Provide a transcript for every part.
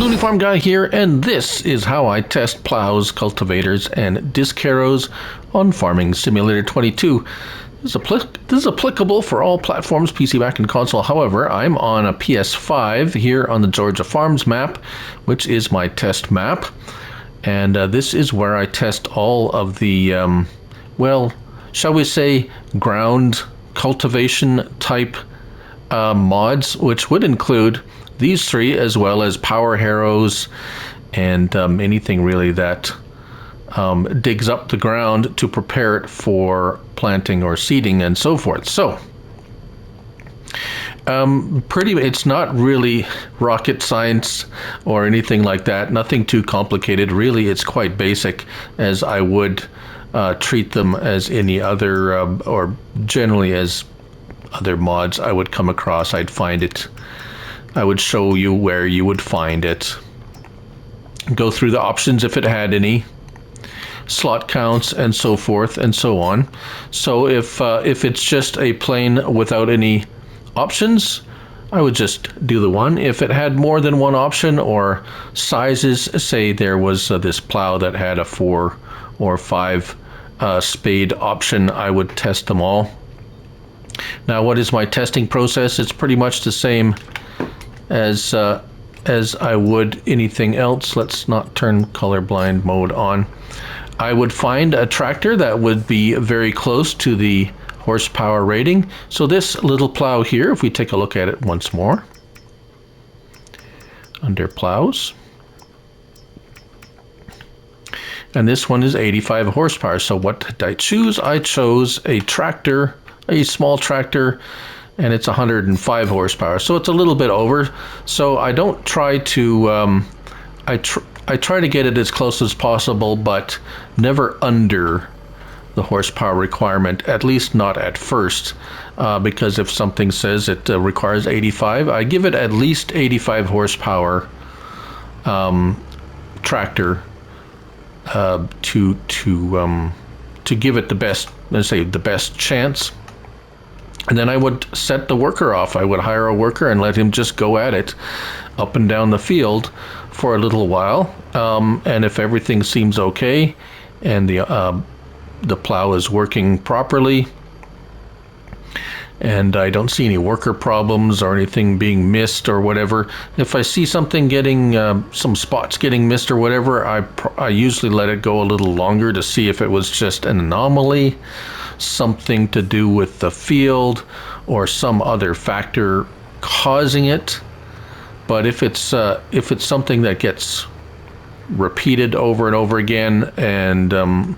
Looney Farm Guy here, and this is how I test plows, cultivators, and disc harrows on Farming Simulator 22. This is applicable for all platforms, PC, Mac, and console. However, I'm on a PS5 here on the Georgia Farms map, which is my test map. And this is where I test all of the, well, shall we say, ground cultivation type mods, which would include these three, as well as power harrows and anything really that digs up the ground to prepare it for planting or seeding and so forth. So it's not really rocket science or anything like that. Nothing too complicated. Really, it's quite basic, as I would treat them as any other, or generally as other mods I would come across. I'd find it. I would show you where you would find it. Go through the options if it had any, slot counts, and so forth and so on. So if it's just a plain without any options, I would just do the one. If it had more than one option or sizes, say there was this plow that had a 4 or 5 spade option, I would test them all. Now, what is my testing process? It's pretty much the same as I would anything else. Let's not turn colorblind mode on. I would find a tractor that would be very close to the horsepower rating. So this little plow here, if we take a look at it once more, under plows, and this one is 85 horsepower. So what did I choose? I chose a tractor, a small tractor, and it's 105 horsepower. So it's a little bit over. So I don't try to, I try to get it as close as possible, but never under the horsepower requirement, at least not at first, because if something says it requires 85, I give it at least 85 horsepower tractor to give it the best, let's say, the best chance. And then I would set the worker off. I would hire a worker and let him just go at it up and down the field for a little while. And if everything seems okay and the plow is working properly and I don't see any worker problems or anything being missed or whatever, if I see something getting, some spots getting missed or whatever, I usually let it go a little longer to see if it was just an anomaly, something to do with the field or some other factor causing it. But if it's something that gets repeated over and over again and the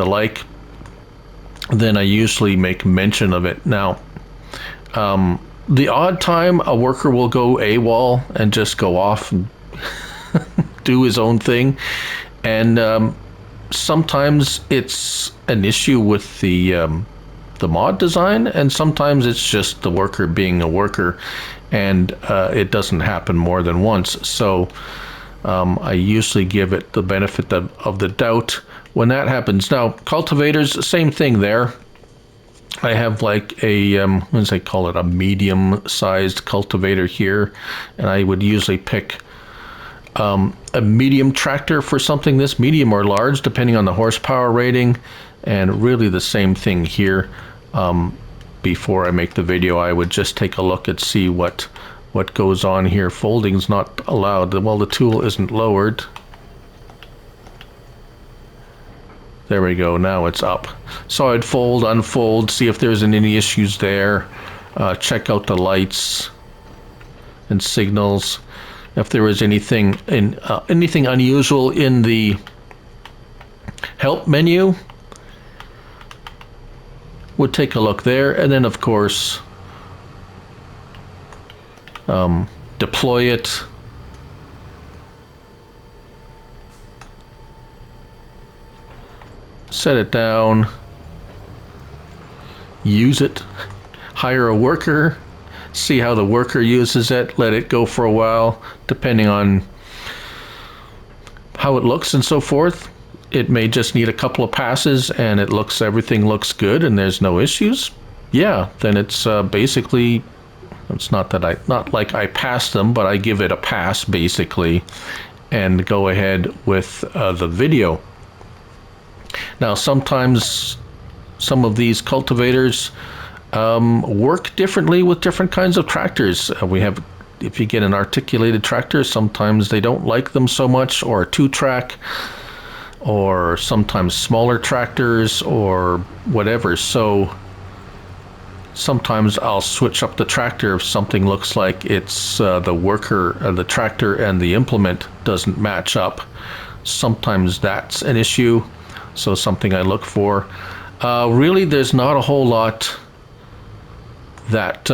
like, then I usually make mention of it. Now, the odd time a worker will go AWOL and just go off and do his own thing, and sometimes it's an issue with the mod design, and sometimes it's just the worker being a worker, and it doesn't happen more than once. So I usually give it the benefit of the doubt when that happens. Now, cultivators, same thing there. I have like a, what does they call it, a medium-sized cultivator here, and I would usually pick a medium tractor for something this medium or large, depending on the horsepower rating, and really the same thing here. Before I make the video, I would just take a look and see what goes on here. Folding's not allowed. Well, the tool isn't lowered. There we go, now it's up. So I'd fold, unfold, see if there's any issues there, check out the lights and signals. If there was anything unusual in the help menu, would take a look there, and then of course deploy it. Set it down, use it, hire a worker, see how the worker uses it, let it go for a while, depending on how it looks and so forth. It may just need a couple of passes and everything looks good and there's no issues. Yeah, then it's basically It's not like I pass them, but I give it a pass basically, and go ahead with the video. Now, sometimes some of these cultivators work differently with different kinds of tractors. If you get an articulated tractor, sometimes they don't like them so much, or a 2-track, or sometimes smaller tractors, or whatever. So sometimes I'll switch up the tractor if something looks like it's the tractor and the implement doesn't match up. Sometimes that's an issue, so something I look for. Really, there's not a whole lot that,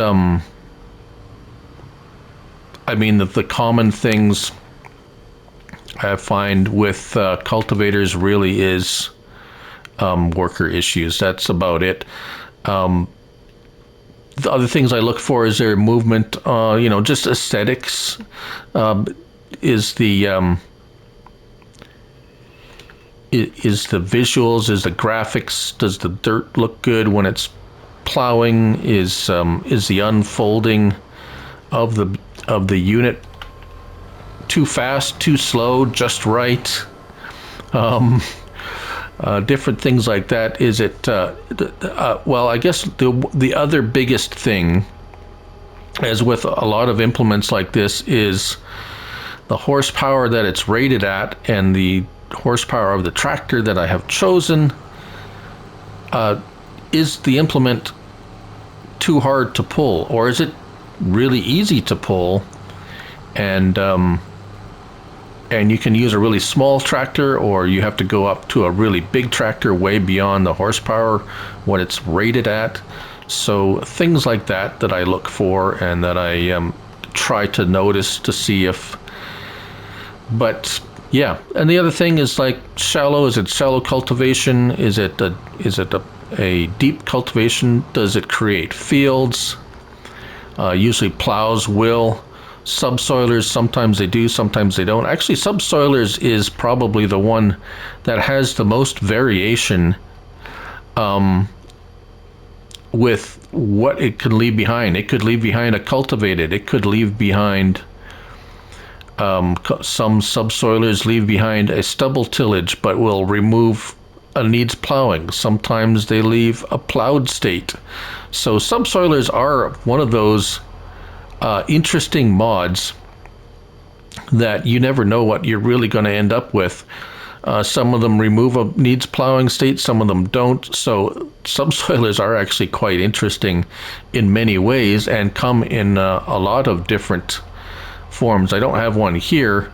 the common things I find with cultivators really is worker issues. That's about it. The other things I look for is their movement, just aesthetics. Is the visuals, is the graphics, does the dirt look good when it's plowing? Is the unfolding of the unit too fast, too slow, just right? Different things like that. Is it well, I guess the other biggest thing, as with a lot of implements like this, is the horsepower that it's rated at and the horsepower of the tractor that I have chosen. Is the implement too hard to pull, or is it really easy to pull? And you can use a really small tractor, or you have to go up to a really big tractor way beyond the horsepower what it's rated at. So things like that I look for, and that I try to notice to see if. But yeah, and the other thing is like shallow. Is it shallow cultivation? Is it a deep cultivation? Does it create fields? Usually plows will. Subsoilers, sometimes they do, sometimes they don't. Actually, subsoilers is probably the one that has the most variation with what it could leave behind. It could leave behind a cultivated. It could leave behind, some subsoilers leave behind a stubble tillage, but will remove needs plowing. Sometimes they leave a plowed state. So subsoilers are one of those interesting mods that you never know what you're really going to end up with. Some of them remove a needs plowing state, some of them don't. So subsoilers are actually quite interesting in many ways, and come in a lot of different forms. I don't have one here,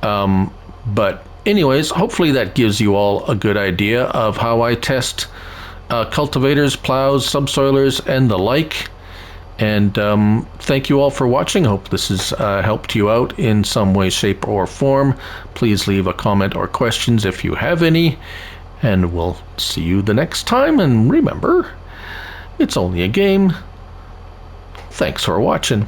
but anyways, hopefully that gives you all a good idea of how I test cultivators, plows, subsoilers, and the like. And thank you all for watching. Hope this has helped you out in some way, shape, or form. Please leave a comment or questions if you have any, and we'll see you the next time. And remember, it's only a game. Thanks for watching.